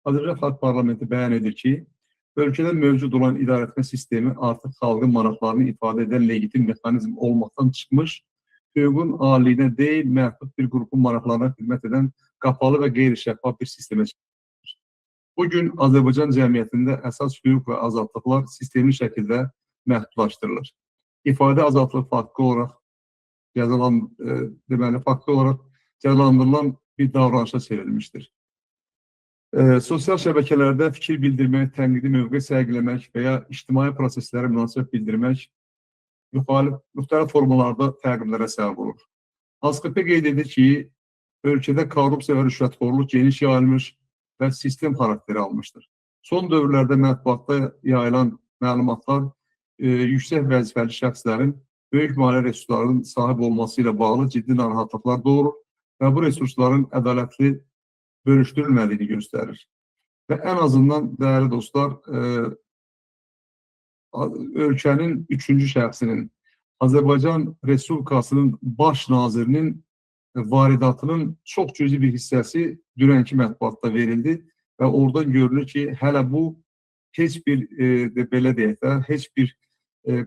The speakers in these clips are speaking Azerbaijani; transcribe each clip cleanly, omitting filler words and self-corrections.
Azərbaycan Xalq Parlamenti bəyan edir ki, ölkədə mövcud olan idarəetmə sistemi artıq xalqın maraqlarını ifadə edən legitim mexanizm olmaqdan çıxmış, hüququn aliliyinə deyil, məhdud bir qrupun maraqlarına xidmət edən qapalı və qeyri-şəffaf bir sistemə çevrilir. Bugün Azərbaycan cəmiyyətində əsas hüquq və azadlıqlar sistemli şəkildə məhdudlaşdırılır. İfadə azadlığı faktı olaraq cəzalandırılan bir davranışa çevrilmişdir. Sosial şəbəkələrdə fikir bildirmək, tənqidi mövqe sərgiləmək və ya ictimai proseslərə münasibət bildirmək müxtəlif formalarda təqiblərə səbəb olur. ASXP qeyd edir ki, ölkədə korrupsiya və rüşvətxorluq geniş yayılmış və sistem xarakteri almışdır. Son dövrlərdə mətbuatda yayılan məlumatlar yüksək vəzifəli şəxslərin böyük maliyyə resurslarının sahib olması ilə bağlı ciddi narahatlıqlar doğurur və bu resursların ədalətli bölüşdürülmədiyini göstərir. Və ən azından, dəyərli dostlar, ölkənin üçüncü şəxsinin, Azərbaycan Respublikasının baş nazirinin varidatının çox cüzi bir hissəsi dünənki mətbuatda verildi və oradan görülür ki, hələ bu heç bir, belə deyək də, heç bir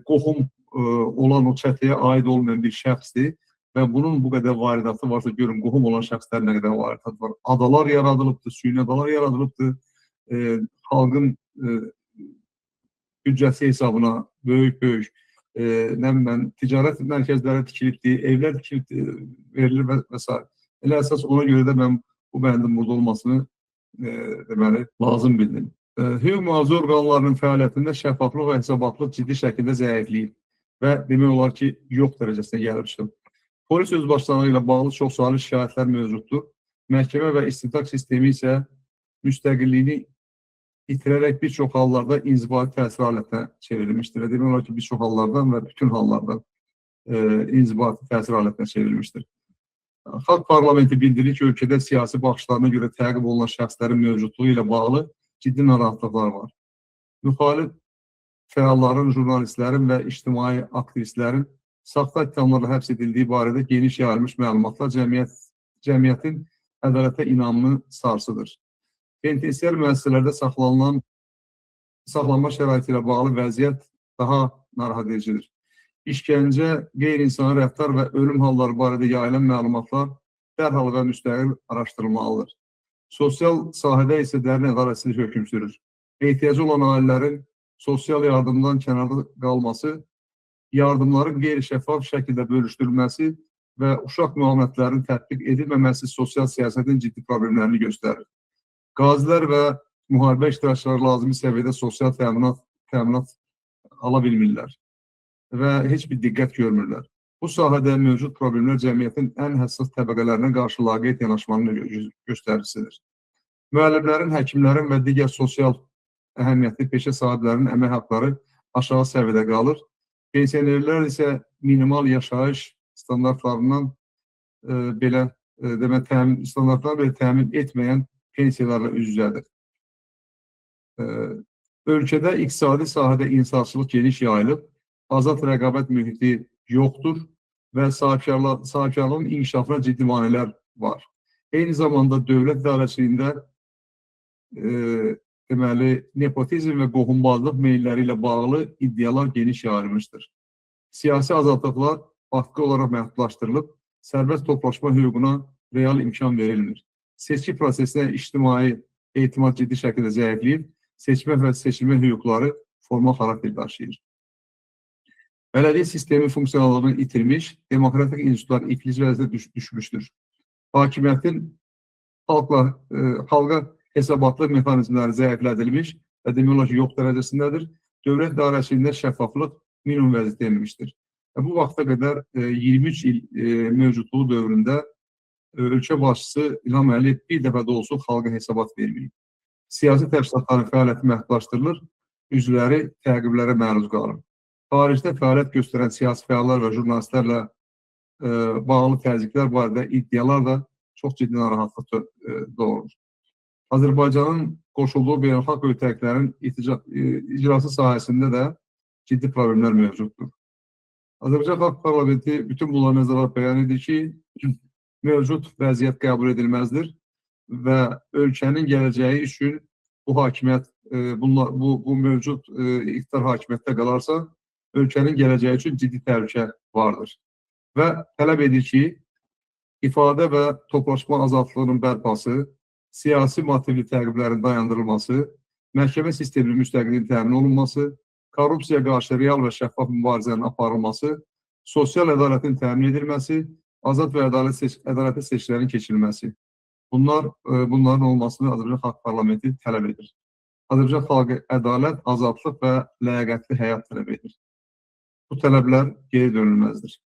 qohum olan o çətiyə aid olmayan bir şəxsdir və bunun bu qədər varidatı varsa, görün, qohum olan şəxslər nə qədər varidatı var. Adalar yaradılıbdır, süni adalar yaradılıbdır, xalqın büdcəsi hesabına böyük ticarət mərkəzləri tikilibdir, evlər tikilibdir, verilir və s. Elə əsas ona görə də mən bu bəndin burada olmasını lazım bildim. Hüquq mühafizə orqanlarının fəaliyyətində şəffaflıq və hesabatlıq ciddi şəkildə zəifləyib və demək olar ki, yox dərəcəsinə gəlib çıxıb. Polis özbaşçılığı ilə bağlı çoxsaylı şikayətlər mövcuddur. Məhkəmə və istintaq sistemi isə müstəqilliyini itirərək bir çox hallarda inzibati təsir alətinə çevrilmişdir. Demək olar ki, bir çox hallardan və bütün hallardan inzibati təsir alətinə çevrilmişdir. Xalq Parlamenti bildirir ki, ölkədə siyasi baxışlarına görə təqib olunan şəxslərin mövcudluğu ilə bağlı ciddi narahatlıqlar var. Müxalif fəalların, jurnalistlərin və ictimai aktivistlərin saxta ittihamlarla həbs edildiyi barədə geniş yayılmış məlumatlar cəmiyyətin ədalətə inamını sarsıdır. Penitensiar müəssisələrdə saxlanma şəraiti ilə bağlı vəziyyət daha narahat edicidir. İşgəncə, qeyri-insani rəftar və ölüm halları barədə yayılan məlumatlar dərhal və müstəqil araşdırılmalıdır. Sosial sahədə isə dərin ədalətsizlik hökm sürür. Ehtiyacı olan ailələrin sosial yardımdan kənarda qalması, yardımların qeyri-şəffaf şəkildə bölüşdürülməsi və uşaq müavinətlərinin tətbiq edilməməsi sosial siyasətin ciddi problemlərini göstərir. Qazilər və müharibə iştirakçıları lazımi səviyyədə sosial təminat ala bilmirlər və heç bir diqqət görmürlər. Bu sahədə mövcud problemlər cəmiyyətin ən həssas təbəqələrinə qarşı laqeyd yanaşmanın göstəricisidir. Müəllimlərin, həkimlərin və digər sosial əhəmiyyətli peşə sahiblərinin əmək haqqları aşağı səviyyədə qalır. Pensionerlər isə minimal yaşayış standartlarından təmin etməyən pensiyalarla üz-üzədir. Ölkədə iqtisadi sahədə insafçılıq geniş yayılıb, azad rəqabət mühiti yoxdur və sahibkarlığın inkişafına ciddi maneələr var. Eyni zamanda dövlət idarəçiliyində nepotizm və qohumbazlıq meyilləri ilə bağlı iddialar geniş yayılmışdır. Siyasi azadlıqlar faktiki olaraq məhdudlaşdırılıb, sərbəst toplaşma hüququna real imkan verilmir. Seçki prosesinə ictimai etimad ciddi şəkildə zəifləyib, seçmə və seçilmə hüquqları formal xarakter daşıyır. Bələdiyyə sistemi funksionallığını itirmiş, demokratik institutlar iflic vəziyyətə düşmüşdür. Hakimiyyətin xalqa hesabatlıq mexanizmləri zəiflədilmiş və demək olar ki, yox dərəcəsindədir. Dövlət idarəçiliyində şəffaflıq minimum vəziyyətə enmişdir. Bu vaxta qədər 23 il mövcudluğu dövründə ölkə başçısı İlham Əliyev bir dəfə də olsun xalqa hesabat verməyib. Siyasi təşkilatların fəaliyyəti məhdudlaşdırılır, üzvləri təqiblərə məruz qalır. Xaricdə fəaliyyət göstərən siyasi fəallar və jurnalistlərlə bağlı təzyiqlər barədə iddialar da çox ciddi narahatlıq doğurur. Azərbaycanın qoşulduğu beynəlxalq öhdəliklərin icrası sahəsində də ciddi problemlər mövcuddur. Azərbaycan Xalq Parlamenti bütün bunları nəzərə bəyan edir ki, mövcud vəziyyət qəbul edilməzdir və ölkənin gələcəyi üçün bu hakimiyyət, bu mövcud iqtidar hakimiyyətdə qalarsa, ölkənin gələcəyi üçün ciddi təhlükə vardır. Və tələb edir ki, ifadə və toplaşma azadlığının bərpası, siyasi motivli təqiblərin dayandırılması, məhkəmə sisteminin müstəqilliyin təmin olunması, korrupsiya qarşı real və şəffaf mübarizənin aparılması, sosial ədalətin təmin edilməsi, azad və ədalətli seçkilərin keçirilməsi. Bunların olmasını Azərbaycan Xalq Parlamenti tələb edir. Azərbaycan xalqı ədalət, azadlıq və ləyaqətli həyat tələb edir. Bu tələblər geri dönülməzdir.